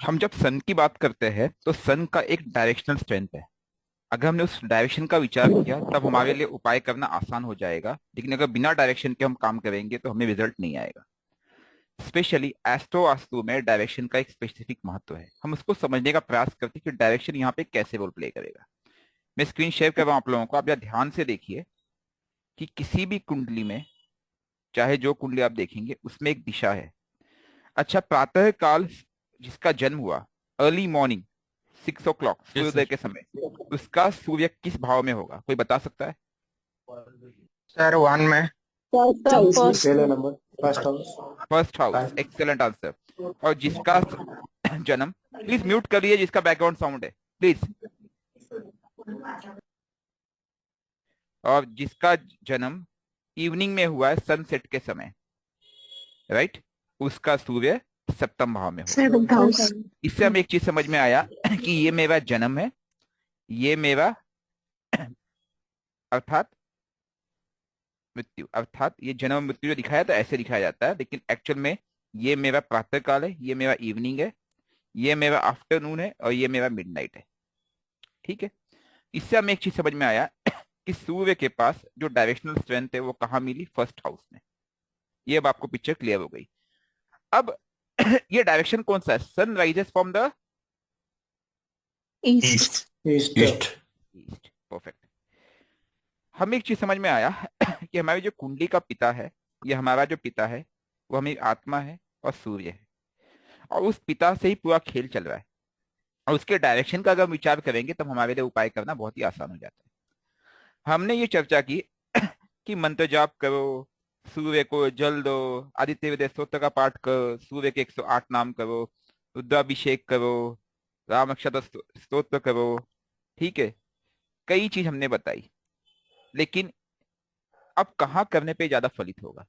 हम जब सन की बात करते हैं तो सन का एक डायरेक्शनल स्ट्रेंथ है। अगर हमने उस डायरेक्शन का विचार किया तब हमारे लिए उपाय करना आसान हो जाएगा, लेकिन अगर बिना डायरेक्शन के हम काम करेंगे तो हमें रिजल्ट नहीं आएगा। स्पेशली एस्ट्रो वास्तु में डायरेक्शन का एक स्पेसिफिक महत्व है। हम उसको समझने का प्रयास करते हैं कि डायरेक्शन यहाँ पे कैसे रोल प्ले करेगा। मैं स्क्रीन शेयर कर रहा हूँ आप लोगों को, आप जरा ध्यान से देखिए कि किसी भी कुंडली में, चाहे जो कुंडली आप देखेंगे उसमें एक दिशा है। अच्छा, प्रातः काल जिसका जन्म हुआ, अर्ली मॉर्निंग 6 o'clock, यस सूर्योदय सर। के समय, उसका सूर्य किस भाव में होगा? कोई बता सकता है? सर वन में। First sir house. पहला नंबर first house. First house, excellent answer. और जिसका जन्म, प्लीज म्यूट करिए जिसका बैकग्राउंड साउंड है, प्लीज। और जिसका जन्म इवनिंग में हुआ है, सनसेट के समय, राइट, उसका सूर्य सप्तम भाव में होगा। Seventh house. इससे हमें एक चीज समझ में आया कि ये मेरा जन्म है, ये मेरा अर्थात मृत्यु, अर्थात ये जन्म मृत्यु जो दिखाया था ऐसे दिखाया जाता है, लेकिन एक्चुअल में ये मेरा प्रातः काल है, ये मेरा इवनिंग है, ये मेरा आफ्टरनून है, और ये मेरा मिडनाइट है। ठीक है। इससे हमें एक चीज समझ में आया कि सूर्य के पास जो डायरेक्शनल स्ट्रेंथ है वो कहाँ मिली? फर्स्ट हाउस में। ये अब आपको पिक्चर क्लियर हो गई। अब ये डायरेक्शन कौन सा है? Sun rises from the east. East. East. Perfect. हमें एक चीज समझ में आया कि हमारी जो कुंडली का पिता है, ये हमारा जो पिता है वो हमारी आत्मा है और सूर्य है, और उस पिता से ही पूरा खेल चल रहा है। और उसके डायरेक्शन का अगर हम विचार करेंगे तब हमारे लिए उपाय करना बहुत ही आसान हो जाता है। हमने ये चर्चा की कि मंत्र जाप करो, सूर्य को जल दो, आदित्य हृदय स्तोत्र का पाठ करो, सूर्य के 108 नाम करो, रुद्राभिषेक करो, राम अक्षर स्तोत्र करो। ठीक है, कई चीज हमने बताई, लेकिन अब कहाँ करने पे ज्यादा फलित होगा?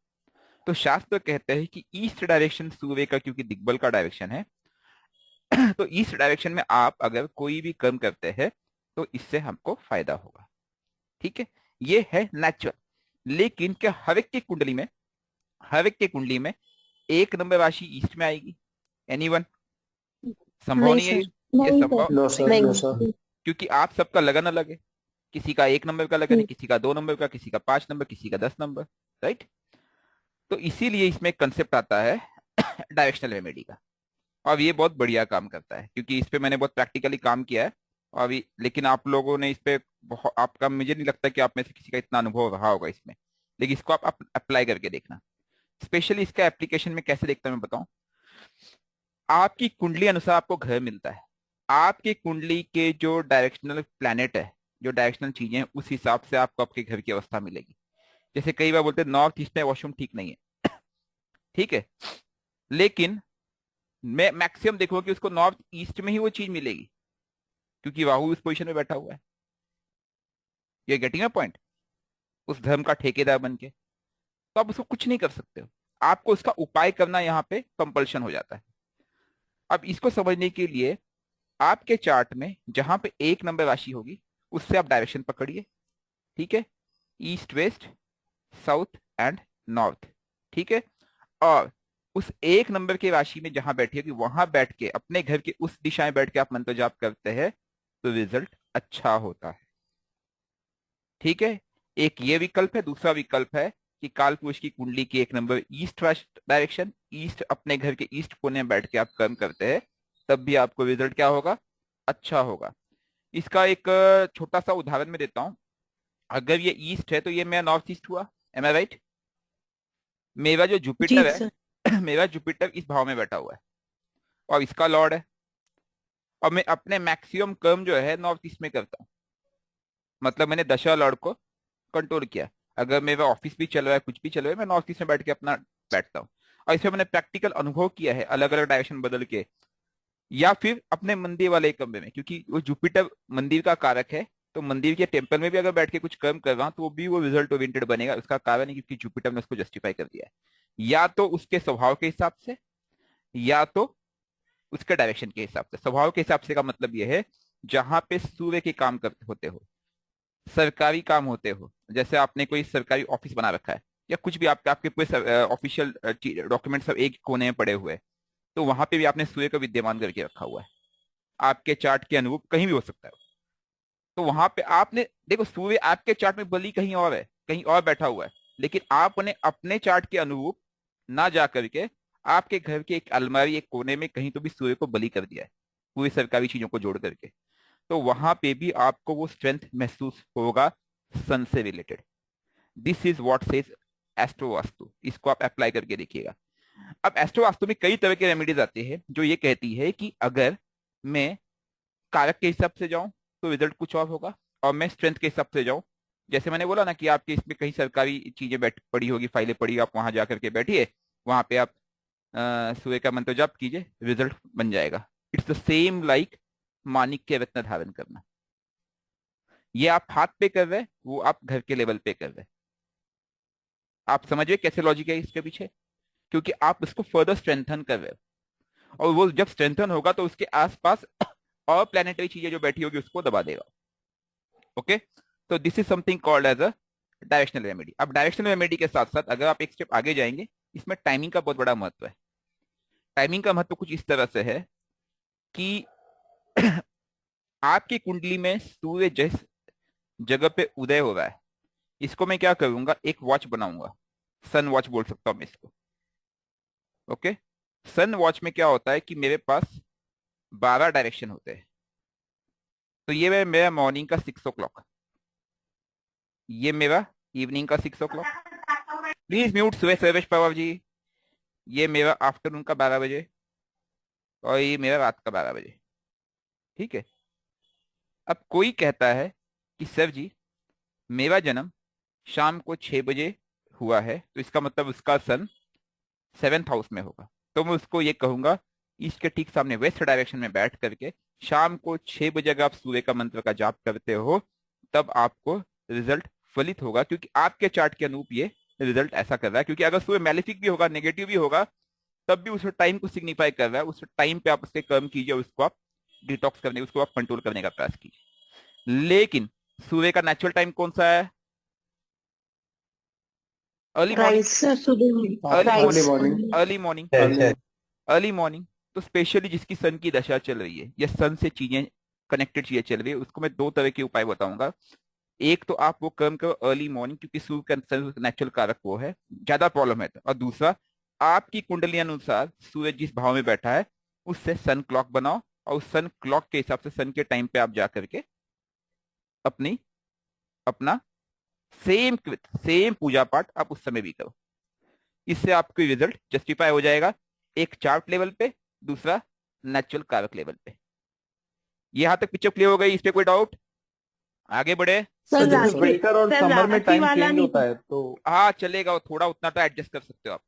तो शास्त्र कहते हैं कि ईस्ट डायरेक्शन सूर्य का, क्योंकि दिग्बल का डायरेक्शन है, तो ईस्ट डायरेक्शन में आप अगर कोई भी कर्म करते हैं तो इससे हमको फायदा होगा। ठीक है, ये है नेचुरल। लेकिन क्या हर एक की कुंडली में, हर एक की कुंडली में एक नंबर राशि ईस्ट में आएगी? एनीवन? संभव नहीं नहीं है ये। सर। ये नहीं संभव सर। नो सर नहीं, नो सर। नहीं। क्योंकि आप सबका लगन अलग है। किसी का 1 नंबर का लगन है, किसी का 2 नंबर का, किसी का 5 नंबर, किसी का 10 नंबर, राइट। तो इसीलिए इसमें एक कंसेप्ट आता है डायरेक्शनल रेमेडी का। और ये बहुत बढ़िया काम करता है, क्योंकि इस पे मैंने बहुत प्रैक्टिकली काम किया है। और अभी लेकिन आप लोगों ने इस पे आपका, मुझे नहीं लगता कि आप में से किसी का इतना अनुभव रहा होगा इसमें, लेकिन इसको आप अप्लाई करके देखना। स्पेशली इसका एप्लीकेशन में कैसे देखता हूं मैं बताऊं। आपकी कुंडली अनुसार आपको घर मिलता है। आपकी कुंडली के जो डायरेक्शनल प्लैनेट है, जो डायरेक्शनल चीजें हैं, उस हिसाब से आपको आपके घर की अवस्था मिलेगी। जैसे कई बार बोलते हैं नॉर्थ ईस्ट में वॉशरूम ठीक नहीं है, ठीक है, लेकिन मैं मैक्सिमम देखूंगा कि उसको नॉर्थ ईस्ट में ही वो चीज मिलेगी, क्योंकि राहु उस पोजीशन में बैठा हुआ है। ये गेटिंग अ पॉइंट? उस धर्म का ठेकेदार बन के तो आप उसको कुछ नहीं कर सकते हो। आपको उसका उपाय करना यहाँ पे कंपल्शन हो जाता है। अब इसको समझने के लिए आपके चार्ट में जहां पे 1 नंबर राशि होगी उससे आप डायरेक्शन पकड़िए। ठीक है, east, west, south and north. ठीक है, और उस 1 नंबर की राशि में जहां बैठी होगी वहां बैठ के अपने घर के उस दिशा में बैठ के आप मंत्र जाप करते हैं तो रिजल्ट अच्छा होता है। ठीक है, एक ये विकल्प है। दूसरा विकल्प है कि काल पुरुष की कुंडली की 1 नंबर ईस्ट डायरेक्शन, ईस्ट, अपने घर के ईस्ट कोने में बैठ के आप कर्म करते हैं, तब भी आपको रिजल्ट क्या होगा? अच्छा होगा। इसका एक छोटा सा उदाहरण मैं देता हूं। अगर ये ईस्ट है तो ये मेरा नॉर्थ ईस्ट हुआ, एम आई राइट? मेरा जो जी जुपिटर सर। है मेरा जुपिटर इस भाव में बैठा हुआ है और इसका लॉर्ड है, और मैं अपने मैक्सिमम कर्म जो है नॉर्थ ईस्ट में करता हूँ। मतलब मैंने दशा लॉर्ड को कंट्रोल किया। अगर मेरा ऑफिस भी चल रहा है, कुछ भी चल रहा है, मैं नॉर्थ ईस्ट में बैठ के अपना बैठता हूँ। और इसमें मैंने प्रैक्टिकल अनुभव किया है, अलग अलग डायरेक्शन बदल के, या फिर अपने मंदिर वाले कमरे में, क्योंकि वो जुपिटर मंदिर का कारक है। तो मंदिर के टेम्पल में भी अगर बैठ के कुछ कर्म कर रहा हूं तो वो भी वो रिजल्ट ओरिएंटेड बनेगा। उसका कारण है क्योंकि जुपिटर ने उसको जस्टिफाई कर दिया है, या तो उसके स्वभाव के हिसाब से, या तो उसके डायरेक्शन के हिसाब से। स्वभाव के हिसाब से का मतलब यह है, जहां पे सूर्य के काम करते होते हो, सरकारी काम होते हो, जैसे आपने कोई सरकारी ऑफिस बना रखा है, या कुछ भी आपके आपके पूरे ऑफिशियल डॉक्यूमेंट सब एक कोने में पड़े हुए हैं, तो वहां पे भी आपने सूर्य को विद्यमान करके रखा हुआ है, आपके चार्ट के अनुरूप कहीं भी हो सकता है। तो वहां पे आपने देखो, सूर्य आपके चार्ट में बली कहीं और है, कहीं और बैठा हुआ है, लेकिन आपने अपने चार्ट के अनुरूप ना जा करके आपके घर के एक अलमारी, एक कोने में कहीं तो भी सूर्य को बलि कर दिया है, पूरी सरकारी चीजों को जोड़ करके। तो वहां पे भी आपको वो स्ट्रेंथ महसूस होगा सन से related. This is what says astro vastu. इसको आप अप्लाई करके देखिएगा। अब एस्ट्रो वास्तु में कई तरह के रेमेडीज आते हैं जो ये कहती है कि अगर मैं कारक के हिसाब से जाऊं तो रिजल्ट कुछ और होगा, और मैं स्ट्रेंथ के हिसाब से जाऊं, जैसे मैंने बोला ना कि आपके इसमें कहीं सरकारी चीजें बैठ पड़ी होगी, फाइलें पड़ी, आप वहां जा करके बैठिए, वहां पे आप सूर्य का मंत्र जाप कीजिए, रिजल्ट बन जाएगा। इट्स द सेम लाइक माणिक के रत्न धारण करना। ये आप हाथ पे कर रहे हैं, वो आप घर के लेवल पे कर रहे हैं। आप समझिए कैसे लॉजिक है इसके पीछे, क्योंकि आप उसको फर्दर स्ट्रेंथन कर रहे हो, और वो जब स्ट्रेंथन होगा तो उसके आसपास और प्लेनेटरी चीजें जो बैठी होगी उसको दबा देगा। ओके, तो this is something called as a directional remedy. अब डायरेक्शनल रेमेडी के साथ साथ अगर आप एक स्टेप आगे जाएंगे, इसमें टाइमिंग का बहुत बड़ा महत्व है। टाइमिंग का महत्व कुछ इस तरह से है कि आपकी कुंडली में सूर्य जिस जगह पे उदय हो रहा है, इसको मैं क्या करूंगा, एक वॉच बनाऊंगा, सन वॉच बोल सकता हूं मैं इसको। ओके, सन वॉच में क्या होता है कि मेरे पास 12 डायरेक्शन होते हैं। तो ये मेरा मॉर्निंग का 6 o'clock, ये मेरा इवनिंग का 6 o'clock। Please mute Suresh Pawar ji. ये मेरा आफ्टरनून का 12 बजे, और ये मेरा रात का 12 बजे। ठीक है। अब कोई कहता है कि सर जी मेरा जन्म शाम को 6 बजे हुआ है, तो इसका मतलब उसका सन 7th हाउस में होगा। तो मैं उसको ये कहूंगा, ईस्ट के ठीक सामने वेस्ट डायरेक्शन में बैठ करके शाम को 6 बजे अगर आप सूर्य का मंत्र का जाप करते हो, तब आपको रिजल्ट फलित होगा, क्योंकि आपके चार्ट के अनुरूप ये रिजल्ट ऐसा कर रहा है। क्योंकि अगर सूर्य मैलिफिक भी होगा, नेगेटिव भी होगा, तब भी उस टाइम को सिग्निफाई कर रहा है। उस टाइम पे आप उसके कर्म कीजिए, उसको आप डिटॉक्स करने, उसको आप कंट्रोल करने का प्रयास कीजिए। लेकिन सूर्य का नेचुरल टाइम कौन सा है? Early morning. राइस सर, सुबह early early rice. Morning. Morning. Early morning. Early morning. Early morning. तो स्पेशली जिसकी सन की दशा चल रही है या सन से चीजें कनेक्टेड चीजें चल रही है, उसको मैं 2 तरह के उपाय बताऊंगा। एक तो आप वो कर्म करो अर्ली मॉर्निंग, क्योंकि सूर्य का नेचुरल कारक वो है, ज्यादा प्रॉब्लम है तो। और दूसरा, आपकी कुंडली अनुसार सूर्य जिस भाव में बैठा है उससे सन क्लॉक बनाओ, और उस सन क्लॉक के हिसाब से सन के टाइम पे आप जा करके अपनी अपना सेम कृत सेम पूजा पाठ आप उस समय भी करो। इससे आपका रिजल्ट जस्टिफाई हो जाएगा, एक चार्ट लेवल पे, दूसरा नेचुरल कारक लेवल पे। यहां तक पिक्चर क्लियर हो गई? इस पे कोई डाउट? आगे बढ़े? सर सर जैसे राशि, विंटर और सर समर में राशि टाइम वाला चेंज नहीं होता था। है तो हाँ चलेगा, वो थोड़ा उतना तो एडजस्ट कर सकते हो आप।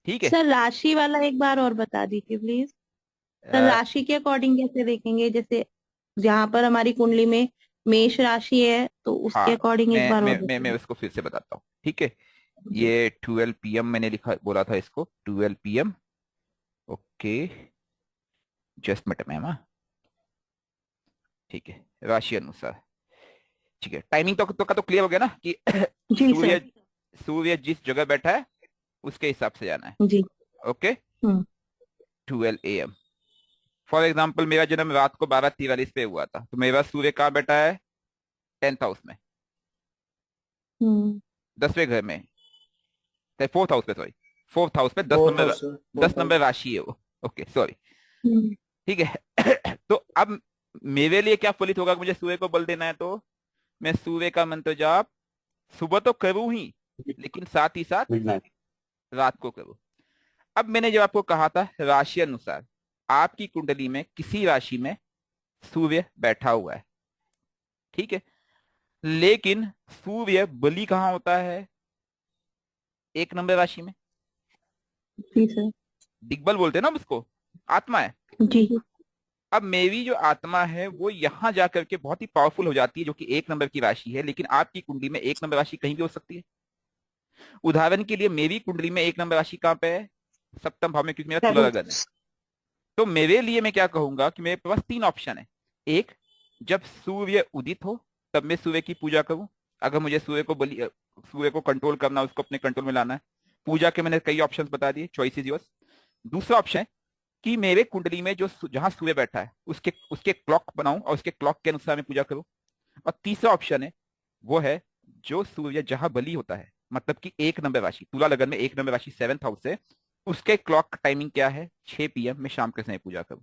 ठीक है। सर राशि वाला एक बार और बता दीजिए प्लीज। सर अ, राशि के अकॉर्डिंग कैसे देखेंगे? जैसे जहाँ पर हमारी कुंडली में मेष राशि है, तो उसके हाँ, अकॉर्डिंग एक बार और मैं बताइए। इसको फिर से बताता हूँ। ठीक है। जी। ये 12 PM मैंने लिखा, बोला था इसको 12 PM। Okay, just minute ma'am. हाँ, ठीक है, राशि अनुसार। ठीक है, टाइमिंग तो का तो क्लियर हो गया ना कि जी सर। सूर्य सूर्य जिस जगह बैठा है उसके हिसाब से जाना है। जी। Okay, hmm 12 AM। For example मेरा जन्म रात को 12:43 पे हुआ था, तो मेरा सूर्य कहाँ बैठा है? 10th हाउस में, हम्म 10वें घर में, 4th हाउस में, सॉरी, 4th हाउस में, दस फोर्थ नंबर हाउस सर, दस फोर्थ नंबर हाउस। राशि है वो। Okay sorry. हम्म ठीक है। तो अब मेरे लिए क्या फलित होगा? मुझे सूर्य को बल देना है, तो मैं सूर्य का मंत्र जाप सुबह तो करूं ही, लेकिन साथ ही साथ मिडनाइट। रात को करूं। अब मैंने जब आपको कहा था राशि अनुसार, आपकी कुंडली में किसी राशि में सूर्य बैठा हुआ है, ठीक है, लेकिन सूर्य बलि कहाँ होता है? 1 नंबर राशि में। जी सर। दिग्बल बोलते हैं ना हम उसको, आत्मा है। जी। अब मेरी जो आत्मा है वो यहां जाकर के बहुत ही पावरफुल हो जाती है, जो कि 1 नंबर की राशि है, लेकिन आपकी कुंडली में 1 नंबर राशि कहीं भी हो सकती है। उदाहरण के लिए मेरी कुंडली में 1 नंबर राशि कहाँ पे है? 7th भाव में, क्योंकि मेरा तुला सेवन। लगन है। तो मेरे लिए मैं क्या कहूंगा कि मेरे पास 3 ऑप्शन है। एक, जब सूर्य उदित हो तब मैं सूर्य की पूजा करूं, अगर मुझे सूर्य को कंट्रोल करना, उसको अपने कंट्रोल में लाना है। पूजा के मैंने कई ऑप्शंस बता दिए, चॉइस इज योर्स। दूसरा ऑप्शन है कि मेरे कुंडली में जो जहां सूर्य बैठा है उसके उसके क्लॉक बनाऊं और उसके क्लॉक के अनुसार मैं पूजा करूं। और तीसरा ऑप्शन है वो है जो सूर्य जहां बली होता है, मतलब कि एक नंबर राशि, तुला लगन में एक नंबर राशि 7th हाउस है, उसके क्लॉक टाइमिंग क्या है, 6 PM में शाम के समय पूजा करूं।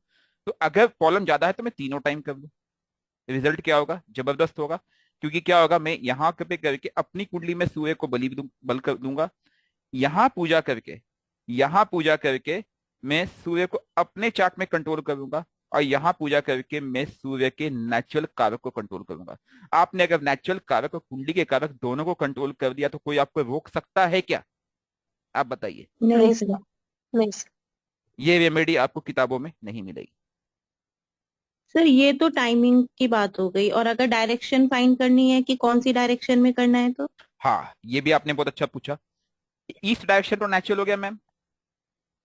तो अगर प्रॉब्लम ज्यादा है तो मैं तीनों टाइम कर लूं, रिजल्ट क्या होगा, जबरदस्त होगा। क्योंकि क्या होगा, मैं यहाँ पे करके अपनी कुंडली में सूर्य को बल कर दूंगा, यहाँ पूजा करके, यहाँ पूजा करके मैं सूर्य को अपने चार्ट में कंट्रोल करूंगा, और यहाँ पूजा करके मैं सूर्य के नेचुरल कारक को कंट्रोल करूंगा। आपने अगर नेचुरल कारक और कुंडली के कारक दोनों को कंट्रोल कर दिया तो कोई आपको रोक सकता है क्या? आप बताइए। नहीं नहीं सर। सर, नहीं सर। ये रेमेडी आपको किताबों में नहीं मिलेगी। सर ये तो टाइमिंग की बात हो गई, और अगर डायरेक्शन फाइंड करनी है कि कौन सी डायरेक्शन में करना है तो? हाँ, ये भी आपने बहुत अच्छा पूछा। ईस्ट डायरेक्शन तो नेचुरल हो गया मैम,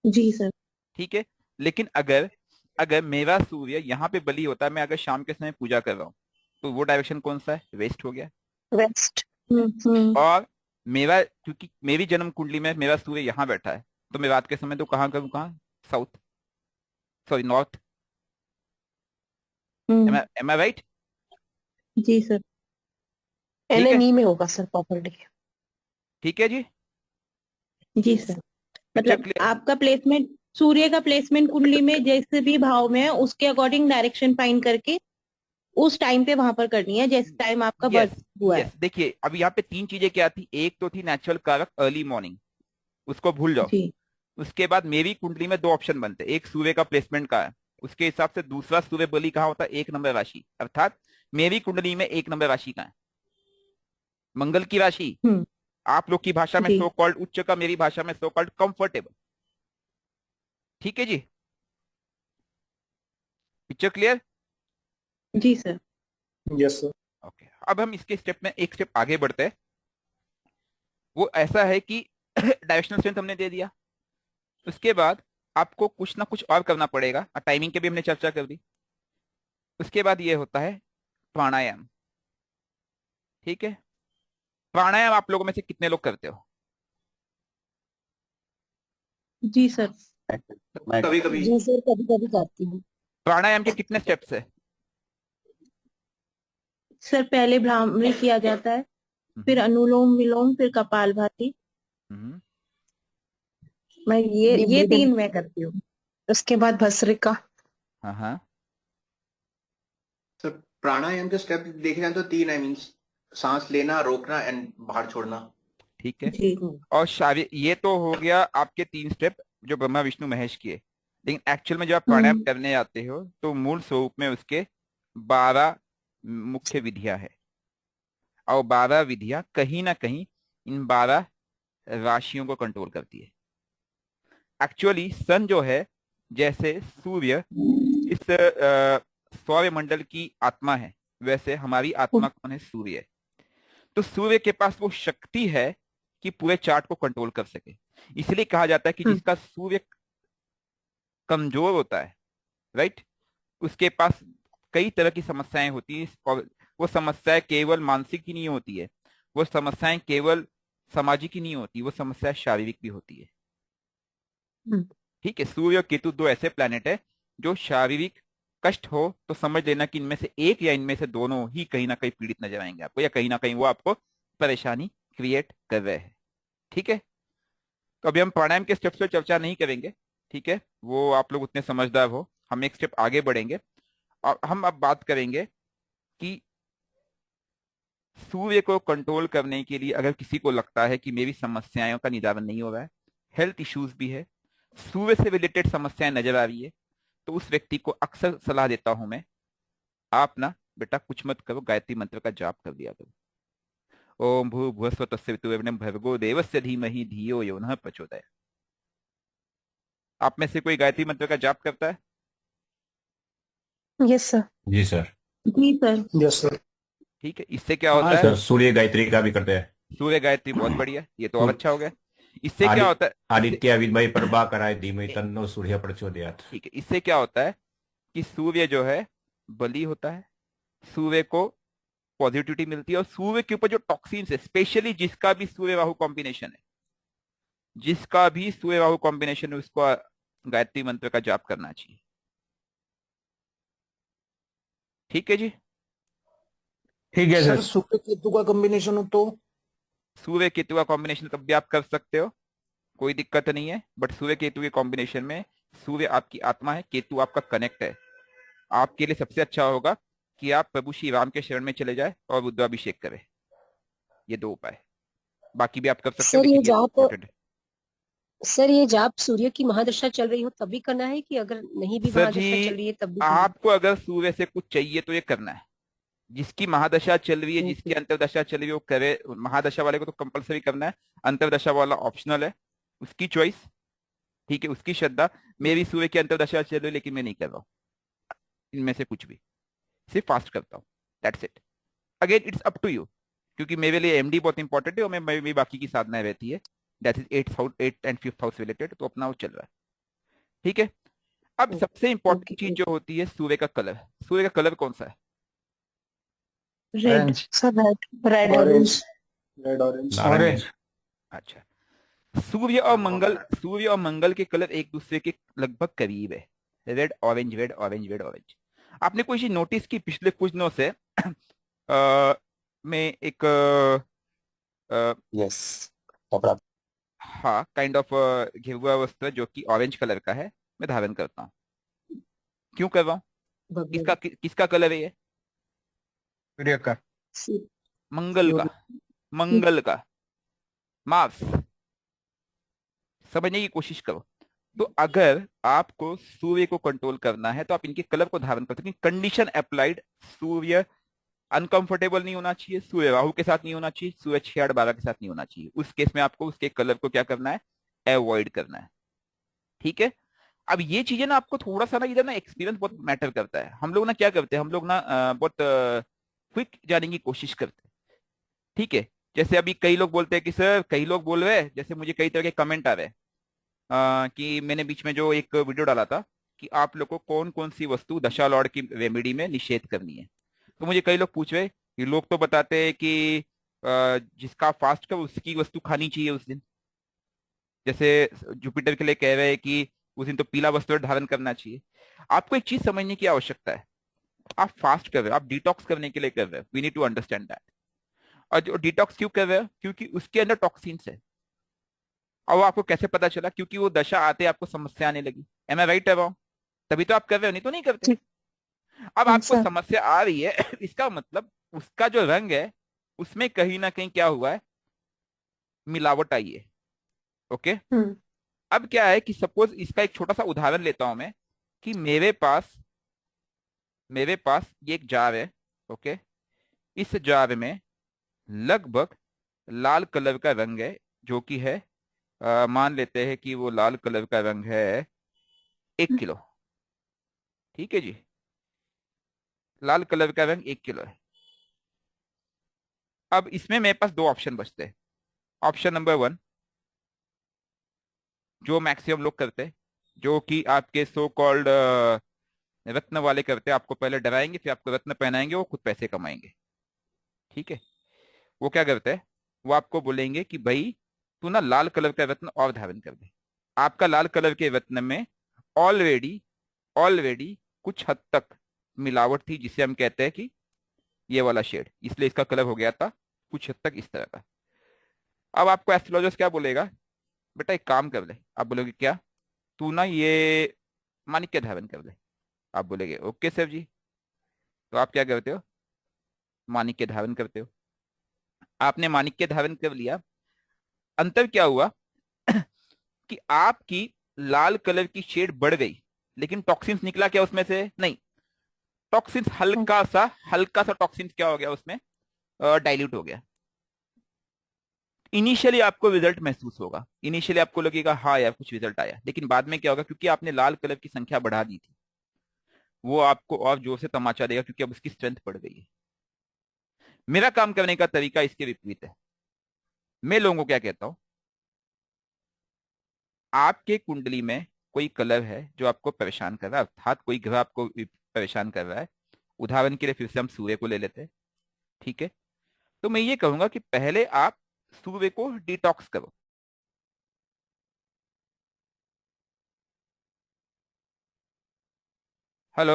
जी सर। ठीक है। लेकिन अगर अगर मेरा सूर्य यहाँ पे बली होता है, मैं अगर शाम के समय पूजा कर रहा हूँ, तो वो डायरेक्शन कौन सा है, वेस्ट हो गया। वेस्ट। हम्म। और मेरा, क्योंकि मेरी जन्म कुंडली में मेरा सूर्य यहाँ बैठा है, तो मैं रात के समय तो कहाँ करूँ, कहाँ, south, sorry north. Hmm. M I right? Ji sir. ठीक है, एनएनई में होगा सर प्रॉपर्ली। ठीक है जी। जी सर। पिक्चर मतलब क्लियर? आपका प्लेसमेंट, सूर्य का प्लेसमेंट कुंडली में जैसे भी भाव में है उसके अकॉर्डिंग डायरेक्शन फाइंड करके उस टाइम पे वहां पर करनी है, जैसे टाइम आपका यस, बर्थ हुआ है। यस। देखिए अब यहाँ पे तीन चीजें क्या थी, एक तो थी नेचुरल कारक अर्ली मॉर्निंग, उसको भूल जाओ। जी। उसके बाद मेरी कुंडली में दो ऑप्शन बनते, एक सूर्य का प्लेसमेंट का है, उसके हिसाब से दूसरा सूर्य बलि कहाँ होता है, एक नंबर राशि, अर्थात मेरी कुंडली में एक नंबर राशि का है, मंगल की राशि। हम्म। आप लोग की भाषा में जी। सो कॉल्ड उच्च का, मेरी भाषा में सो कॉल्ड कंफर्टेबल। ठीक है जी, पिक्चर क्लियर? जी सर। Yes, sir. ओके, अब हम इसके स्टेप में एक स्टेप आगे बढ़ते हैं। वो ऐसा है कि डायरेक्शनल स्ट्रेंथ हमने दे दिया, उसके बाद आपको कुछ ना कुछ और करना पड़ेगा, और टाइमिंग के भी हमने चर्चा कर दी। उसके बाद ये होता है प्राणायाम। ठीक है, प्राणायाम आप लोगों में से कितने लोग करते हो? जी सर। मैं कभी कभी जी सर, कभी कभी करती हूँ। प्राणायाम के कितने स्टेप्स है? सर पहले भ्रामरी किया जाता है, फिर अनुलोम विलोम, फिर कपालभाति। हम्म, मैं डीप ये ब्रीदिंग, तीन मैं करती हूँ। उसके बाद भस्त्रिका। हाँ हाँ, सर प्राणायाम के स्टेप देखे जाए तो तीन, आई मीन्स सांस लेना, रोकना एंड बाहर छोड़ना। ठीक है। जी। और शारीर, ये तो हो गया आपके 3 स्टेप जो ब्रह्मा विष्णु महेश किए। लेकिन एक्चुअल में जब आप प्राणायाम हम्म। करने आते हो तो मूल स्वरूप में उसके 12 मुख्य विधियां है, और 12 विधियां कहीं ना कहीं इन 12 राशियों को कंट्रोल करती है। एक्चुअली सन जो है, जैसे सूर्य इस सौर मंडल की आत्मा है, वैसे हमारी आत्मा कौन है, सूर्य है। तो सूर्य के पास वो शक्ति है कि पूरे चार्ट को कंट्रोल कर सके। इसलिए कहा जाता है कि हम्म। जिसका सूर्य कमजोर होता है, राइट, उसके पास कई तरह की समस्याएं होती हैं, और वो समस्याएं केवल मानसिक ही नहीं होती है, वो समस्याएं केवल सामाजिक ही नहीं होती, वो समस्या शारीरिक भी होती है। हम्म। ठीक है, सूर्य और केतु दो ऐसे प्लैनेट है जो शारीरिक कष्ट हो तो समझ लेना कि इनमें से एक या इनमें से दोनों ही कहीं ना कहीं पीड़ित नजर आएंगे आपको, या कहीं ना कहीं वो आपको परेशानी क्रिएट कर रहे हैं। ठीक है, तो अभी हम प्राणायाम के स्टेप्स पर चर्चा नहीं करेंगे, ठीक है, वो आप लोग उतने समझदार हो। हम एक स्टेप आगे बढ़ेंगे, और हम अब बात करेंगे कि सूर्य को कंट्रोल करने के लिए अगर किसी को लगता है कि मेरी समस्याओं का निदान नहीं हो रहा है, हेल्थ इश्यूज भी है, सूर्य से रिलेटेड समस्याएं नजर आ रही है, तो उस व्यक्ति को अक्सर सलाह देता हूं मैं, आप ना बेटा कुछ मत करो, गायत्री मंत्र का जाप कर दिया करो। ओम भू भुवस्व तस्वितुर्वरेण्यं भर्गो देवस्य धीमहि धियो यो नः प्रचोदयात्। आप में से कोई गायत्री मंत्र का जाप करता है? Yes sir. जी सर। जी सर। Yes, sir. ठीक है, इससे क्या हाँ होता है, सर, सूर्य गायत्री का भी करते हैं। सूर्य गायत्री बहुत बढ़िया, ये तो और सूर्य अच्छा हो गया। इससे क्या आदि होता है, इससे, आदित्य विद्महे प्रभाकराय धीमहि तन्नो सूर्य प्रचोदयात्। ठीक है, इससे क्या होता है कि सूर्य जो है बली होता है, सूर्य को पॉजिटिविटी मिलती है, और सूर्य के ऊपर जो टॉक्सिन्स है, स्पेशली जिसका भी सूर्य राहु कॉम्बिनेशन है, जिसका भी सूर्य राहु कॉम्बिनेशन है, उसको गायत्री मंत्र का जाप करना चाहिए। ठीक है जी। ठीक है सर सर। सूर्य केतु का कॉम्बिनेशन हो तो? सूर्य केतु का कॉम्बिनेशन कब भी आप कर सकते हो, कोई दिक्कत नहीं है, बट सूर्य केतु के कॉम्बिनेशन में सूर्य आपकी आत्मा है, केतु आपका कनेक्ट है। आपके लिए सबसे अच्छा होगा कि आप प्रभु श्री राम के शरण में चले जाए और रुद्राभिषेक करें। ये दो उपाय, बाकी भी आप कर सकते हो, सर ये लेकिन ये जाप इम्पोर्टेंट है। सर ये जाप सूर्य की महादशा चल रही हो तभी करना है कि अगर नहीं भी सर जी, महादशा चल रही है तब भी करना आपको अगर सूर्य से कुछ चाहिए तो ये करना है। जिसकी महादशा चल रही है, है? जिसकी अंतरदशा चल रही है, वो करे। महादशा वाले को तो कंपलसरी करना है, अंतरदशा वाला ऑप्शनल है, उसकी चॉइस। ठीक है, उसकी श्रद्धा। मेरी सूर्य की अंतरदशा चल रही है, लेकिन मैं नहीं कर रहा हूँ इनमें से कुछ भी, सिर्फ फास्ट करता हूँ, that's it. Again it's up to you, क्योंकि मेरे लिए एमडी बहुत इंपॉर्टेंट है और मैं मेरी बाकी की साधनाएं रहती है, that is 8 and 5th house related, तो अपना वो चल रहा है। ठीक है। अब सबसे इंपॉर्टेंट चीज ओके। जो होती है सूर्य का कलर। सूर्य का कलर कौन सा है? Red orange. Sir, red red orange. Orange. Red orange. Orange. अच्छा। सूर्य और मंगल के कलर एक दूसरे के लगभग करीब है, red orange red orange red orange. आपने कोई चीज नोटिस की पिछले कुछ दिनों से? में एक यस। कपड़ा। हाँ, काइंड ऑफ घिरुआ वस्त्र जो कि ऑरेंज कलर का है, मैं धारण करता हूँ। क्यों कर रहा हूँ? भगवान किसका कलर है ये? सूर्य का। सूर्य। मंगल का। मंगल का, मार्स। समझने की कोशिश करो। तो अगर आपको सूर्य को कंट्रोल करना है तो आप इनके कलर को धारण कर सकते हैं। कंडीशन अप्लाइड, सूर्य अनकंफर्टेबल नहीं होना चाहिए, सूर्य राहु के साथ नहीं होना चाहिए, सूर्य 6 8 12 के साथ नहीं होना चाहिए। उस केस में आपको उसके कलर को क्या करना है? अवॉइड करना है। ठीक है। अब ये चीजें ना आपको थोड़ा सा ना इधर ना एक्सपीरियंस बहुत मैटर करता है। हम लोग ना क्या करते हैं, हम लोग ना बहुत क्विक जाने की कोशिश करते हैं। ठीक है। जैसे अभी कई लोग बोलते हैं कि सर, कई लोग बोल रहे हैं, जैसे मुझे कई तरह के कमेंट आ रहे हैं कि मैंने बीच में जो एक वीडियो डाला था कि आप लोग को कौन कौन सी वस्तु दशा लॉर्ड की रेमेडी में निषेध करनी है। तो मुझे कई लोग पूछ रहे कि लोग तो बताते हैं कि जिसका फास्ट कर उसकी वस्तु खानी चाहिए उस दिन। जैसे जुपिटर के लिए कह रहे हैं कि उस दिन तो पीला वस्त्र धारण करना चाहिए। आपको एक चीज समझने की आवश्यकता है, आप फास्ट कर रहे हो, आप डिटॉक्स करने के लिए कर रहे हो, we need to understand that. और जो डिटॉक्स क्यों कर रहे हो? क्योंकि उसके अंदर टॉक्सिन्स है। और वो आपको कैसे पता चला? क्योंकि वो दशा आते आपको समस्या आने लगी। एम आई राइट है? तभी तो आप कर रहे हो, नहीं तो नहीं करते। अब आपको सर समस्या आ रही है इसका मतलब उसका जो रंग है उसमें कहीं ना कहीं क्या हुआ है? मिलावट आई है। ओके। हम्म अब क्या है कि सपोज इसका एक छोटा सा उदाहरण लेता हूं मैं, कि मेरे पास ये एक जार है। ओके। इस जार में लगभग लाल कलर का रंग है, जो कि है मान लेते हैं कि वो लाल कलर का रंग है 1 किलो। ठीक है जी, लाल कलर का रंग 1 किलो है। अब इसमें मेरे पास दो ऑप्शन बचते हैं। ऑप्शन नंबर 1, जो मैक्सिमम लोग करते हैं, जो कि आपके सो कॉल्ड रत्न वाले करते हैं, आपको पहले डराएंगे फिर आपको रत्न पहनाएंगे, वो खुद पैसे कमाएंगे। ठीक है। वो क्या करते हैं? वो आपको बोलेंगे कि भाई तू ना लाल कलर का रत्न और धारण कर दे। आपका लाल कलर के रत्न में ऑलरेडी ऑलरेडी कुछ हद तक मिलावट थी, जिसे हम कहते हैं कि ये वाला शेड, इसलिए इसका कलर हो गया था कुछ हद तक इस तरह का। अब आपको एस्ट्रोलॉजर्स क्या बोलेगा? बेटा एक काम कर ले। आप बोलोगे क्या? तू ना ये माणिक्य धारण कर ले। आप बोलेगे ओके सर जी। तो आप क्या करते हो? माणिक्य धारण करते हो। आपने माणिक्य धारण कर लिया। अंतर क्या हुआ कि आपकी लाल कलर की शेड बढ़ गई, लेकिन टॉक्सिन्स निकला क्या उसमें से? नहीं। टॉक्सिन्स हल्का सा टॉक्सिन्स क्या हो गया उसमें? डाइल्यूट हो गया। इनिशियली आपको रिजल्ट महसूस होगा, इनिशियली आपको लगेगा हाँ यार कुछ रिजल्ट आया, लेकिन बाद में क्या होगा, क्योंकि आपने लाल कलर की संख्या बढ़ा दी थी, वो आपको और जोर से तमाचा देगा, क्योंकि अब उसकी स्ट्रेंथ बढ़ गई है। मेरा काम करने का तरीका इसके विपरीत है। मैं लोगों को क्या कहता हूं, आपके कुंडली में कोई कलर है जो आपको परेशान कर रहा है, अर्थात कोई ग्रह आपको परेशान कर रहा है। उदाहरण के लिए फिर से हम सूर्य को ले लेते हैं। ठीक है। तो मैं ये कहूंगा कि पहले आप सूर्य को डिटॉक्स करो। Hello,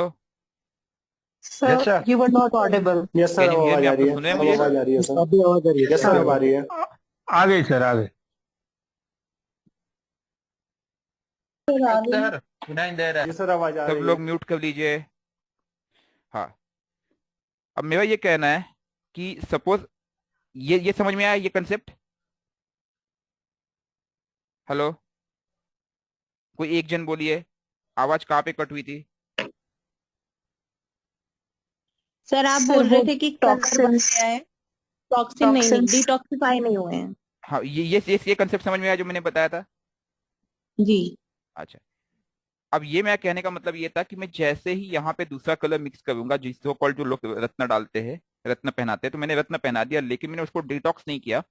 yes sir. You were not audible. Yes can sir, you अब हियर आवाज मी? आ आप रही लोग है, सुन रहे हैं अब मुझे? आवाज आ रही है सर। अभी आवाज आ रही है। यस सर, अब आ रही है। आ गई सर, आ गई। सर सुनाई दे रहा है? जी सर, आवाज आ सब रही लोग है। म्यूट कर लीजिए। हाँ, अब मेरा ये कहना है कि सपोज ये समझ में आया ये कंसेप्ट? हेलो, कोई एक जन बोलिए, आवाज कहाँ पे कट हुई थी? सर आप सर बोल रहे वो थे कि कलर बन टॉक्सिन्स गया है। टॉक्सिन नहीं, टॉक्सिन्स डिटॉक्सिफाई नहीं हुए हैं। हाँ, ये कंसेप्ट समझ में आया जो मैंने बताया था? जी। अच्छा, अब ये मेरा कहने का मतलब ये था कि मैं जैसे ही यहाँ पे दूसरा कलर मिक्स करूंगा, जिस सो कॉल्ड जो लोग रत्न डालते हैं, रत्न पहनाते हैं, तो मैंने रत्न पहना दिया, लेकिन मैंने उसको डिटॉक्स नहीं किया।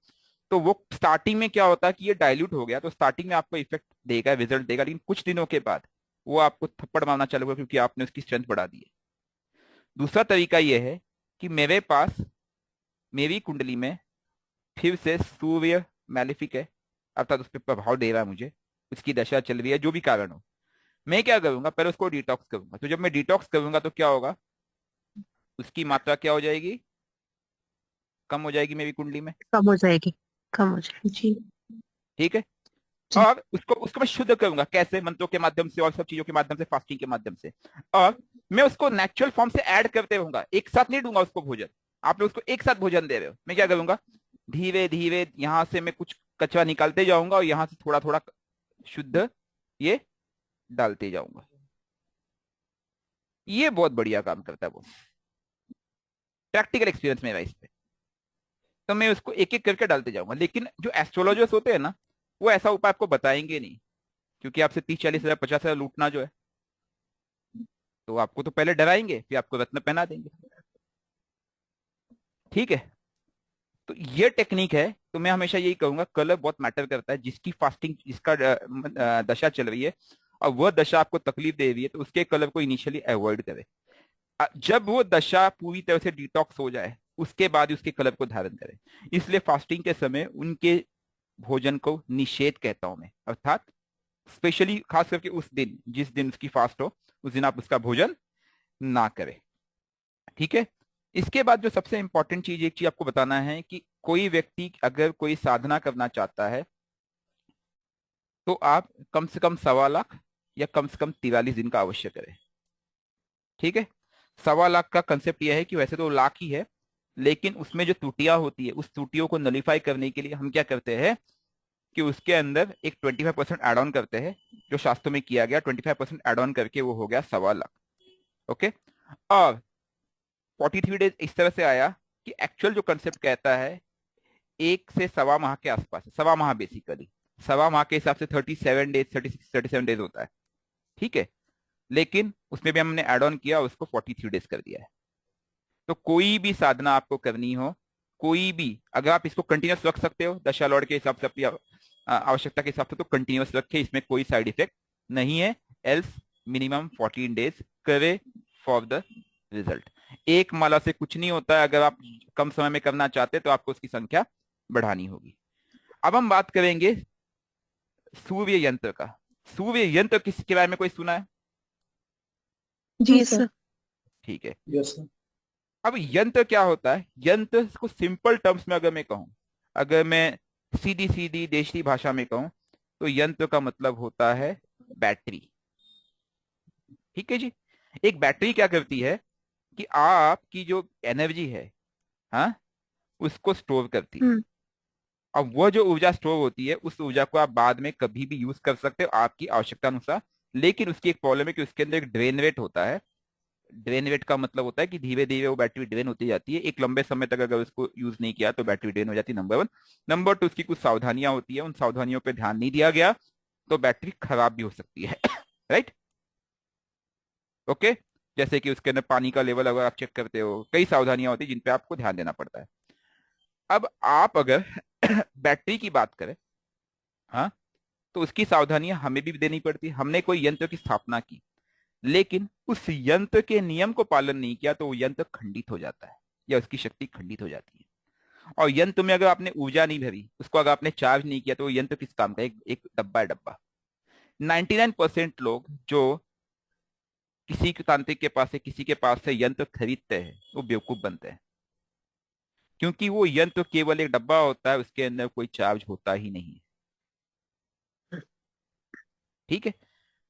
तो वो स्टार्टिंग में क्या होता है कि ये डाइल्यूट हो गया, तो स्टार्टिंग में आपको इफेक्ट देगा, रिजल्ट देगा, लेकिन कुछ दिनों के बाद वो आपको थप्पड़ मारना चालू होगा, क्योंकि आपने उसकी स्ट्रेंथ बढ़ा दी है। दूसरा तरीका ये है कि मेरे पास मेरी कुंडली में फिर से सूर्य मैलिफिक है, अर्थात उस पर प्रभाव दे रहा है मुझे, उसकी दशा चल रही है, जो भी कारण हो। मैं क्या करूंगा, पहले उसको डिटॉक्स करूंगा। तो जब मैं डिटॉक्स करूंगा तो क्या होगा, उसकी मात्रा क्या हो जाएगी, कम हो जाएगी मेरी कुंडली में। कम हो जाएगी, कम हो जाएगी। जी। ठीक है। जी। और उसको उसको मैं शुद्ध करूंगा, कैसे? मंत्रों के माध्यम से और सब चीजों के माध्यम से, फास्टिंग के माध्यम से। और मैं उसको नेचुरल फॉर्म से ऐड करते रहूंगा, एक साथ नहीं दूंगा उसको भोजन। आप लोग उसको एक साथ भोजन दे रहे हो, मैं क्या करूंगा, धीरे धीरे यहां से मैं कुछ कचरा निकालते जाऊंगा और यहां से थोड़ा थोड़ा शुद्ध ये डालते जाऊंगा। ये बहुत बढ़िया काम करता है वो, प्रैक्टिकल एक्सपीरियंस मेरा इस पे। तो मैं उसको एक एक करके डालते जाऊंगा, लेकिन जो एस्ट्रोलॉजर्स होते हैं ना, वो ऐसा उपाय आपको बताएंगे नहीं, क्योंकि आपसे 30-40 हजार 50 हजार लूटना जो है, तो आपको तो पहले डराएंगे, फिर आपको रत्न पहना देंगे। ठीक है, तो ये टेक्निक है। तो मैं हमेशा यही कहूंगा, कलर बहुत मैटर करता है। जिसकी फास्टिंग, जिसका दशा चल रही है और वह दशा आपको तकलीफ दे रही है, तो उसके कलर को इनिशियली अवॉइड करें। जब वो दशा पूरी तरह से डिटॉक्स हो जाए, उसके बाद ही उसके कलर को धारण करें। इसलिए फास्टिंग के समय उनके भोजन को निषेध कहता हूं मैं, अर्थात स्पेशली खास करके उस दिन, जिस दिन उसकी फास्ट हो, उस दिन आप उसका भोजन ना करें। ठीक है। इसके बाद जो सबसे इंपॉर्टेंट चीज, एक चीज आपको बताना है कि कोई व्यक्ति अगर कोई साधना करना चाहता है, तो आप कम से कम 1.25 लाख या कम से कम 43 दिन का अवश्य करें। ठीक है। 1.25 लाख का कंसेप्ट यह है कि वैसे तो लाख ही है, लेकिन उसमें जो त्रुटियां होती है, उस त्रुटियों को नलीफाई करने के लिए हम क्या करते हैं कि उसके अंदर एक 25% एड ऑन करते हैं, जो शास्त्रों में किया गया। 25% एड ऑन करके वो हो गया 1.25 लाख। ओके। और 43 डेज इस तरह से आया कि एक्चुअल जो कंसेप्ट कहता है 1 से 1.25 माह के आसपास, 1.25 माह बेसिकली, 1.25 माह के हिसाब से 37 डेज, 36-37 डेज होता है। ठीक है। लेकिन उसमें भी हमने एड ऑन किया, उसको 43 डेज कर दिया है। तो कोई भी साधना आपको करनी हो, कोई भी, अगर आप इसको कंटिन्यूस रख सकते हो दशा लॉर्ड के हिसाब से, अपनी आवश्यकता के हिसाब से, तो कंटिन्यूस रखे, इसमें कोई साइड इफेक्ट नहीं है। एल्स मिनिमम 14 डेज करे फॉर द रिजल्ट। एक माला से कुछ नहीं होता है, अगर आप कम समय में करना चाहते तो आपको उसकी संख्या बढ़ानी होगी। अब हम बात करेंगे सूर्य यंत्र का। सूर्य यंत्र किसके बारे में कोई सुना है? जी सर। ठीक है। Yes sir. अब यंत्र क्या होता है? यंत्र को सिंपल टर्म्स में अगर मैं कहूं, अगर मैं सीधी सीधी देशी भाषा में कहूं, तो यंत्र का मतलब होता है बैटरी। ठीक है जी। एक बैटरी क्या करती है कि आपकी जो एनर्जी है, हाँ, उसको स्टोर करती है। हम्म। अब वह जो ऊर्जा स्टोर होती है, उस ऊर्जा को आप बाद में कभी भी यूज कर सकते हो आपकी आवश्यकता अनुसार। लेकिन उसकी एक प्रॉब्लम है कि उसके अंदर एक ड्रेन रेट होता है। ड्रेन रेट का मतलब होता है कि धीरे धीरे वो बैटरी ड्रेन होती जाती है। एक लंबे समय तक अगर उसको यूज नहीं किया तो बैटरी ड्रेन हो जाती है, नंबर 1। नंबर 2, उसकी कुछ सावधानियां होती है, उन सावधानियों पर ध्यान नहीं दिया गया तो बैटरी खराब भी हो सकती है। राइट। ओके। जैसे कि उसके अंदर पानी का लेवल अगर आप चेक करते हो, कई सावधानियां होती है जिन पे आपको ध्यान देना पड़ता है। अब आप अगर बैटरी की बात करें, हाँ, तो उसकी सावधानियां हमें भी देनी पड़ती है। हमने कोई यंत्र की स्थापना की, लेकिन उस यंत्र के नियम को पालन नहीं किया, तो वो यंत्र खंडित हो जाता है या उसकी शक्ति खंडित हो जाती है। और यंत्र में अगर आपने ऊर्जा नहीं भरी, उसको अगर आपने चार्ज नहीं किया, तो वो यंत्र किस काम का? एक डब्बा है, डब्बा। 99% लोग जो किसी के तांत्रिक के पास से, किसी के पास से यंत्र खरीदते हैं वो बेवकूफ बनते हैं, क्योंकि वो यंत्र केवल एक डब्बा होता है, उसके अंदर कोई चार्ज होता ही नहीं है। ठीक है।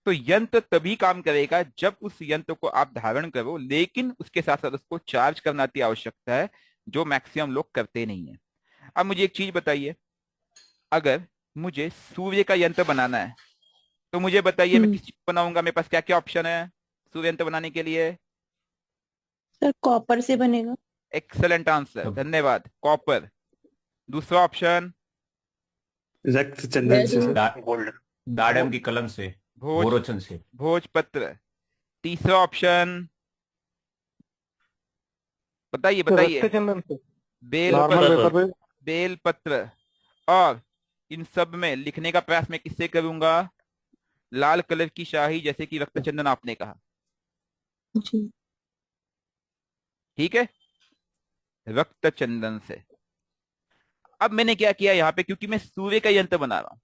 तो यंत्र तभी काम करेगा जब उस यंत्र को आप धारण करो, लेकिन उसके साथ साथ उसको चार्ज करना की आवश्यकता है, जो मैक्सिमम लोग करते नहीं है। अब मुझे एक चीज बताइए, अगर मुझे सूर्य का यंत्र बनाना है तो मुझे बताइए मैं किस चीज को बनाऊंगा, मेरे पास क्या क्या ऑप्शन है सूर्य यंत्र बनाने के लिए? सर कॉपर से बनेगा। एक्सेलेंट आंसर, धन्यवाद, कॉपर। दूसरा ऑप्शन? रक्त चंदन से सर। गोल्ड, दाड़म की कलम से, भोज बोरोचन से। भोजपत्र। तीसरा ऑप्शन बताइए रक्त बताइए। चंदन से। नॉर्मल बेलपत्र। पेपर पे। बेलपत्र। और इन सब में लिखने का प्रयास मैं किससे करूंगा? लाल कलर की शाही, जैसे कि रक्त चंदन आपने कहा। जी। ठीक है, रक्त चंदन से। अब मैंने क्या किया यहाँ पे, क्योंकि मैं सूर्य का यंत्र बना रहा हूं,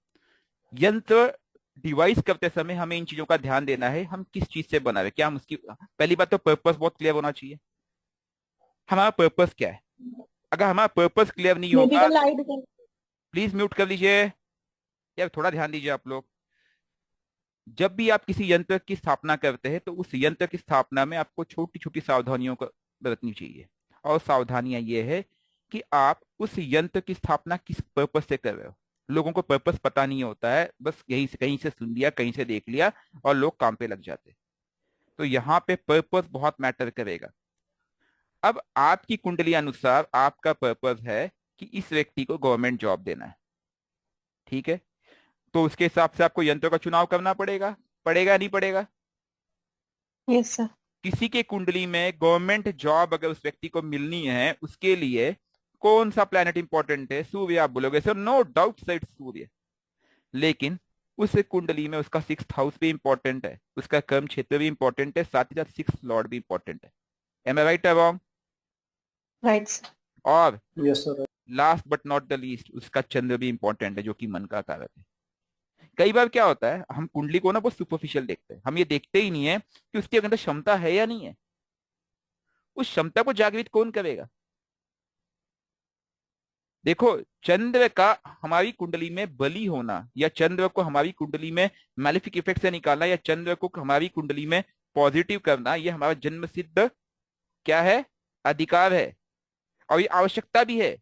यंत्र डिवाइस करते समय हमें इन चीजों का ध्यान देना है, हम किस चीज से बना रहे हैं, क्या हम उसकी, पहली बात तो पर्पस बहुत क्लियर होना चाहिए, हमारा पर्पस क्या है। अगर हमारा पर्पस क्लियर नहीं होगा, मेडिकल लाइट कर। प्लीज म्यूट कर लीजिए यार, थोड़ा ध्यान दीजिए आप लोग। जब भी आप किसी यंत्र की स्थापना करते हैं तो उस यंत्र की स्थापना में आपको छोटी छोटी सावधानियों को बरतनी चाहिए। और सावधानियां ये है कि आप उस यंत्र की स्थापना किस पर्पस से कर रहे हो। लोगों को पर्पस पता नहीं होता है, बस यहीं से कहीं से सुन लिया, कहीं से देख लिया और लोग काम पे लग जाते। तो यहाँ पे पर्पस बहुत मैटर करेगा। अब आपकी कुंडली अनुसार आपका पर्पस है कि इस व्यक्ति को गवर्नमेंट जॉब देना है। ठीक है, तो उसके हिसाब से आपको यंत्र का चुनाव करना पड़ेगा, पड़ेगा नहीं पड़ेगा? Yes sir. किसी के कुंडली में गवर्नमेंट जॉब अगर उस व्यक्ति को मिलनी है, उसके लिए कौन सा प्लैनेट इंपॉर्टेंट है? सूर्य। आप बोलोगे सर नो डाउट सर सूर्य, लेकिन उस कुंडली में उसका 6th हाउस भी इंपॉर्टेंट है, उसका कर्म क्षेत्र भी इंपॉर्टेंट है, साथ ही साथ 6th लॉर्ड भी इंपॉर्टेंट है। Am I right wrong? Right sir. और yes sir. Last but not the least, उसका चंद्र भी इंपॉर्टेंट है, जो कि मन का कारक है। कई बार क्या होता है, हम कुंडली को ना बहुत सुपरफिशियल देखते हैं, हम ये देखते ही नहीं है कि उसके अंदर क्षमता है या नहीं है। उस क्षमता को जागृत कौन करेगा? देखो, चंद्र का हमारी कुंडली में बली होना, या चंद्र को हमारी कुंडली में मैलिफिक इफेक्ट से निकालना, या चंद्र को हमारी कुंडली में पॉजिटिव करना, ये हमारा जन्म सिद्ध क्या है? अधिकार है, और ये आवश्यकता भी है।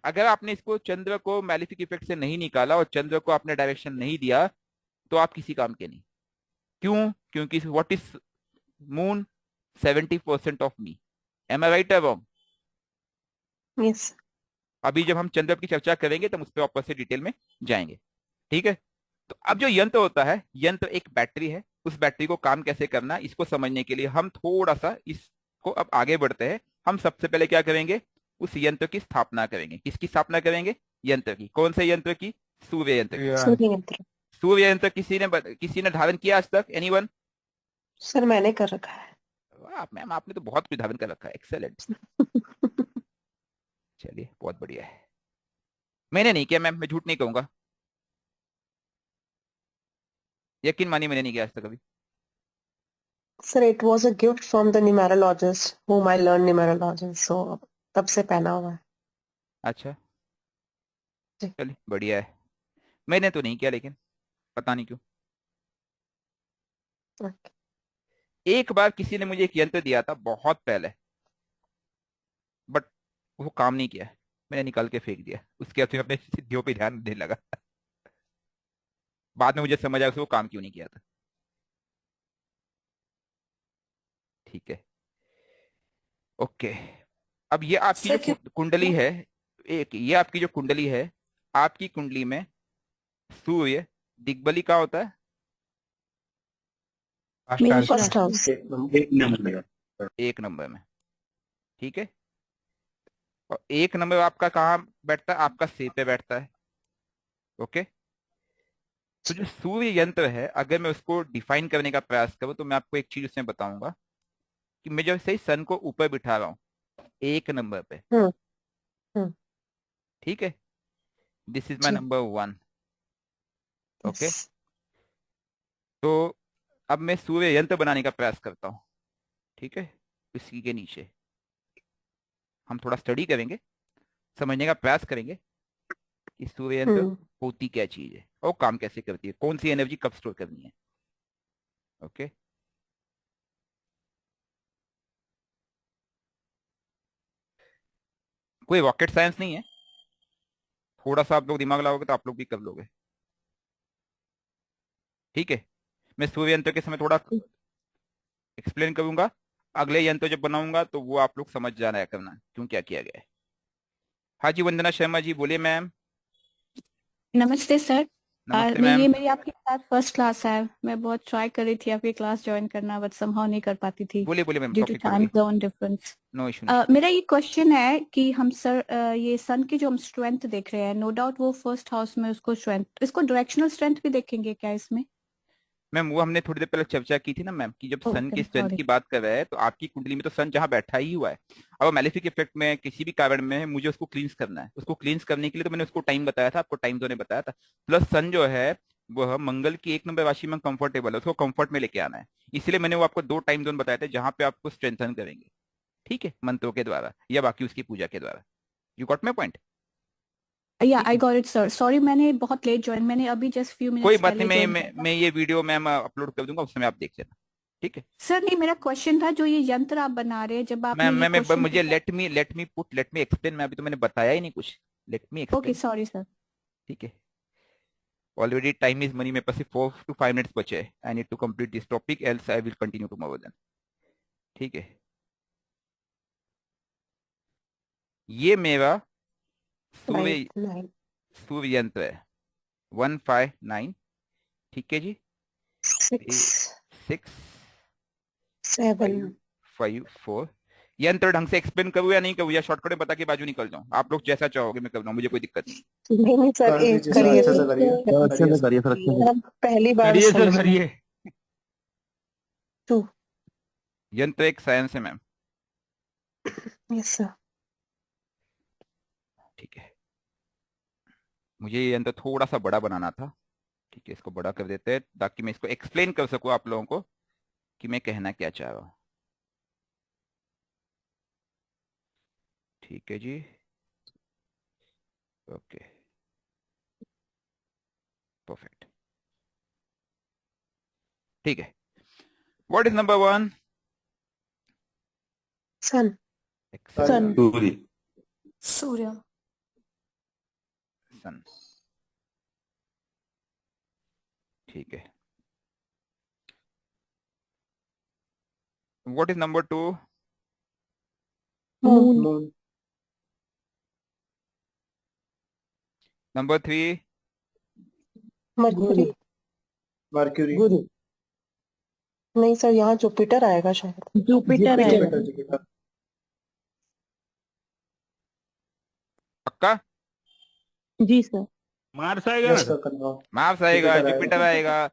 अगर आपने इसको, चंद्र को मैलिफिक इफेक्ट से नहीं निकाला और चंद्र को आपने डायरेक्शन नहीं दिया, तो आप किसी काम के नहीं। क्यों? क्योंकि what is moon? 70% of me. Am I right wrong? Yes. अभी जब हम चंद्र की चर्चा करेंगे तब उस पर वापस से डिटेल में जाएंगे। ठीक है। तो अब जो यंत्र होता है, यंत्र एक बैटरी है, उस बैटरी को काम कैसे करना है इसको समझने के लिए हम थोड़ा सा इसको अब आगे बढ़ते हैं। हम सबसे पहले क्या करेंगे? उस यंत्र की स्थापना करेंगे। किसकी स्थापना करेंगे? यंत्र की। कौन से यंत्र की? सूर्य यंत्र की। सूर्य यंत्र। सूर्य यंत्र किसी ने धारण किया आज तक? एनीवन? सर मैंने कर रखा है। मैम आपने तो बहुत कुछ धारण कर रखा है, एक्सेलेंट। चलिए बहुत बढ़िया है। मैंने नहीं किया मैम, मैं झूठ नहीं कहूंगा, यकीन मानिए मैंने नहीं किया आज तक कभी। Sir, it was a gift from the numerologist whom I learned numerology. So, तब से पहना हुआ है। अच्छा, जी। चलिए बढ़िया है। मैंने तो नहीं किया, लेकिन पता नहीं क्यों। Okay. एक बार किसी ने मुझे एक यंत्र दिया था बहुत पहले, बट वो काम नहीं किया, मैंने निकाल के फेंक दिया। उसके बाद फिर अपने सिद्धियों पे ध्यान देने लगा। बाद में मुझे समझ आया उसको काम क्यों नहीं किया था। ठीक है, ओके। अब ये आपकी Sir, जो कुंडली है, एक ये आपकी जो कुंडली है, आपकी कुंडली में सूर्य दिग्बली का होता है first house. एक नंबर। 1 नंबर में। ठीक है, और 1 नंबर आपका कहाँ बैठता है? आपका सिर पे बैठता है। ओके। तो जो सूर्य यंत्र है, अगर मैं उसको डिफाइन करने का प्रयास करूं तो मैं आपको एक चीज उसमें बताऊंगा कि मैं जब सही सन को ऊपर बिठा रहा हूं 1 नंबर पे, हम्म हम्म ठीक है, this is my G. Number 1। Okay. Yes. तो अब मैं सूर्य यंत्र बनाने का प्रयास करता हूँ, ठीक है। इसी के नीचे हम थोड़ा स्टडी करेंगे, समझने का प्रयास करेंगे कि सूर्य यंत्र होती क्या चीज है और काम कैसे करती है, कौन सी एनर्जी कब स्टोर करनी है। ओके, कोई रॉकेट साइंस नहीं है, थोड़ा सा आप लोग दिमाग लगाओगे तो आप लोग भी कर लोगे, ठीक है। मैं सूर्य यंत्र के समय थोड़ा एक्सप्लेन करूंगा, अगले यंत्र जब बनाऊंगा तो वो आप लोग समझ जाना करना क्यों क्या किया गया है। हाँ जी, वंदना शर्मा जी बोलिए मैम। नमस्ते सर। नमस्ते मैं मैम। ये मेरी आपकी क्लास फर्स्ट क्लास है। मैं बहुत ट्राई कर रही थी आपकी क्लास ज्वाइन करना, बट समहाउ नहीं कर पाती थी बोलिए बोलिए ma'am, due to topic time पकड़िए। Zone difference. No issue no issue. मेरा ये क्वेश्चन है कि हम सर ये सन की जो हम स्ट्रेंथ देख रहे हैं, नो डाउट वो फर्स्ट हाउस में उसको स्ट्रेंथ, इसको डायरेक्शनल स्ट्रेंथ भी देखेंगे क्या इसमें? मैम वो हमने थोड़ी देर पहले चर्चा की थी ना मैम, कि जब सन की ओके स्ट्रेंथ सॉरी। की बात कर रहे हैं तो आपकी कुंडली में तो सन जहां बैठा ही हुआ है, अब वो मैलेफिक इफेक्ट में किसी भी कारण में है, मुझे उसको क्लींस करना है। उसको क्लींस करने के लिए तो मैंने उसको टाइम बताया था, आपको टाइम जोन ने बताया था। प्लस सन जो है वह मंगल की 1 नंबर राशि में कंफर्टेबल है, उसको कंफर्ट में लेके आना है। इसलिए मैंने वो आपको 2 टाइम जोन बताए थे जहां पे आपको स्ट्रेंथन करेंगे, ठीक है, मंत्रों के द्वारा या बाकी उसकी पूजा के द्वारा। You got my point? या ठीक आई है, गॉट इट सर, सॉरी मैंने बहुत लेट ज्वाइन, मैंने अभी जस्ट फ्यू कोई मिनट्स बात नहीं, पहले ज्वाइन मैं ये वीडियो मैम अपलोड कर दूंगा, उस समय आप देख लेना, ठीक है। सर। नहीं, मेरा क्वेश्चन था जो ये यंत्र आप बना रहे हैं, जब आपने ये मैं क्वेश्चन मुझे पूछा। Let me explain. मैं अभी तो मैंने बताया ही नहीं कुछ, let me okay explain, sorry sir. ठीक है। ऑलरेडी टाइम इज मनी, मेरे पास 4 to 5 मिनट्स बचे हैं। I need to complete this topic else I will continue tomorrow then, ठीक है। ये मेरा सूर्य 9 सूर्य यंत्र है 159, ठीक है जी। 6 6 7 5 4। यंत्र ढंग से एक्सप्लेन करूँ या नहीं करूँ, या शॉर्टकट में बता के बाजू निकल जाऊं, आप लोग जैसा चाहोगे मैं कर रहा हूँ, मुझे कोई दिक्कत नहीं। नहीं सर, कर एक दीजिए सर, करिए अच्छे से सर। करिए। अच्छे से करिए सर, अच्छे से हम पहली बार करिए सर, समझ रहे करिए। हैं। 2 यंत्र एक साइंस है मैम, यस सर। ठीक है। मुझे ये यंत्र थोड़ा सा बड़ा बनाना था, ठीक है, इसको बड़ा कर देते हैं ताकि मैं इसको एक्सप्लेन कर सकूं आप लोगों को कि मैं कहना क्या चाह रहा हूं, ठीक है जी। ओके, परफेक्ट, ठीक है। What is number 1? Sun. Sun. सूर्य। सूर्य। सन, ठीक है। What is number 2? Moon. Moon. Number 3? Mercury. Mercury. नहीं सर, यहाँ जुपिटर आएगा शायद। जुपिटर है। जुपिटर। जुपिटर। पक्का? जी सर। मार्स आएगा ना yes sir? Sir, confirm. Mars आएगा, जुपिटर जुपिटर आएगा। आएगा,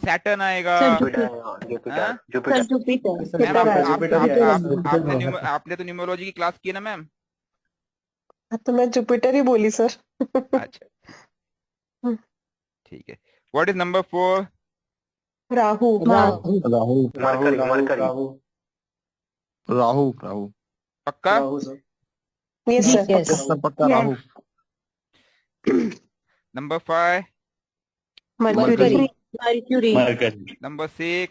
सैटर्न आएगा। सर जुपिटर हाँ? Sir Jupiter sir, ma'am Jupiter Jupiter ही आएगा सर। आपने तो न्यूमरोलॉजी की क्लास की है ना मैम? हाँ, तो मैं जुपिटर ही बोली सर। अच्छा, ठीक है। What is number 4? Rahu. Rahu. Rahu. Rahu. Rahu. Rahu. पक्का? राहु सर। यस जी सर, यस। पक्का। पक्का Rahu. Number 5? Mercury. Mercury. Number 6?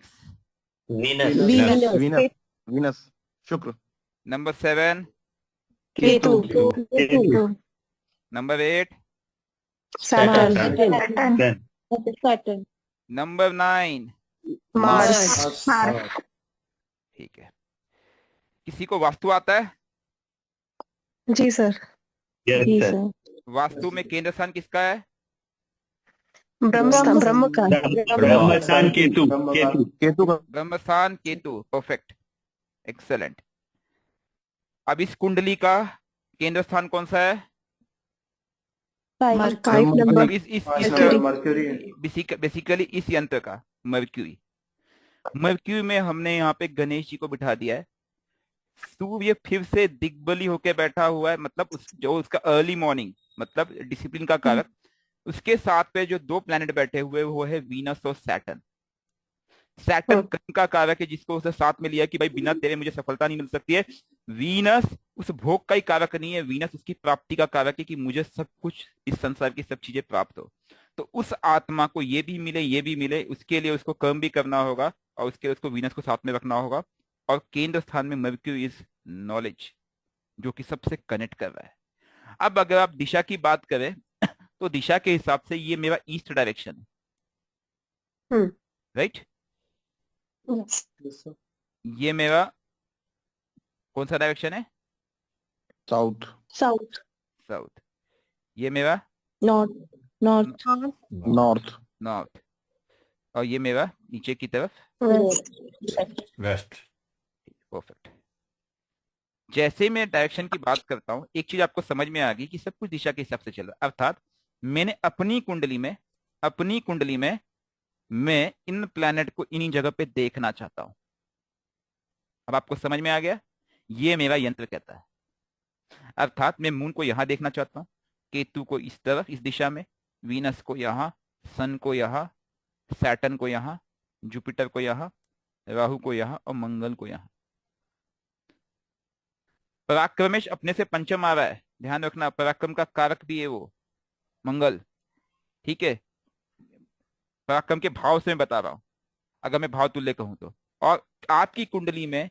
Venus. Venus. Venus. Shukra. Number 7? Ketu. Number 8? Saturn. Saturn. Number 9? Mars. ठीक है। किसी को वास्तु आता है? जी सर। जी सर। वास्तु में केंद्र स्थान किसका है? ब्रह्म का। ब्रह्मस्थान केतु। केतु का। ब्रह्म स्थान केतु, परफेक्ट, एक्सेलेंट। अब इस कुंडली का केंद्र स्थान कौन सा है? 5 मतलब नंबर। मर्क्यूरी। बेसिकली इस यंत्र का मर्क्यूरी। मर्क्यूरी में हमने यहाँ पे गणेश जी को बिठा दिया है। सूर्य फिर से दिग्बली होके बैठा हुआ है, मतलब जो उसका अर्ली मॉर्निंग, मतलब डिसिप्लिन का कारक। उसके साथ पे जो 2 प्लैनेट बैठे हुए वो है वीनस और सैटर्न। सैटर्न कर्म का कारक है जिसको उसने साथ में लिया कि भाई बिना तेरे मुझे सफलता नहीं मिल सकती है। वीनस उस भोग का ही कारक नहीं है, वीनस उसकी प्राप्ति का कारक है कि मुझे सब कुछ इस संसार की सब चीजें प्राप्त हो। तो उस आत्मा को ये भी मिले ये भी मिले, उसके लिए उसको कर्म भी करना होगा और उसके लिए उसको वीनस को साथ में रखना होगा। और केंद्र स्थान में मर्क्यूरी इज नॉलेज, जो कि सबसे कनेक्ट कर रहा है। अब अगर आप दिशा की बात करें तो दिशा के हिसाब से ये मेरा ईस्ट डायरेक्शन है, राइट। ये मेरा कौन सा डायरेक्शन है? साउथ। South, south. ये मेरा नॉर्थ, नॉर्थ, नॉर्थ। नॉर्थ। और ये मेरा नीचे की तरफ वेस्ट। परफेक्ट। जैसे ही मैं डायरेक्शन की बात करता हूं, एक चीज आपको समझ में आ गई कि सब कुछ दिशा के हिसाब से चल रहा है। अर्थात मैंने अपनी कुंडली में मैं इन प्लैनेट को इन्हीं जगह पे देखना चाहता हूं। अब आपको समझ में आ गया? ये मेरा यंत्र कहता है। अर्थात मैं मून को यहां देखना चाहता हूं, केतु को इस तरफ इस दिशा में, वीनस को यहां, सन को यहां, सैटर्न को यहां, जुपिटर को यहां, राहु को यहां और मंगल को यहां। पराक्रमेश अपने से पंचम आ रहा है, ध्यान रखना। पराक्रम का कारक भी है वो मंगल, ठीक है। पराक्रम के भाव से मैं बता रहा हूं, अगर मैं भाव तुल्य कहूं तो। और आपकी कुंडली में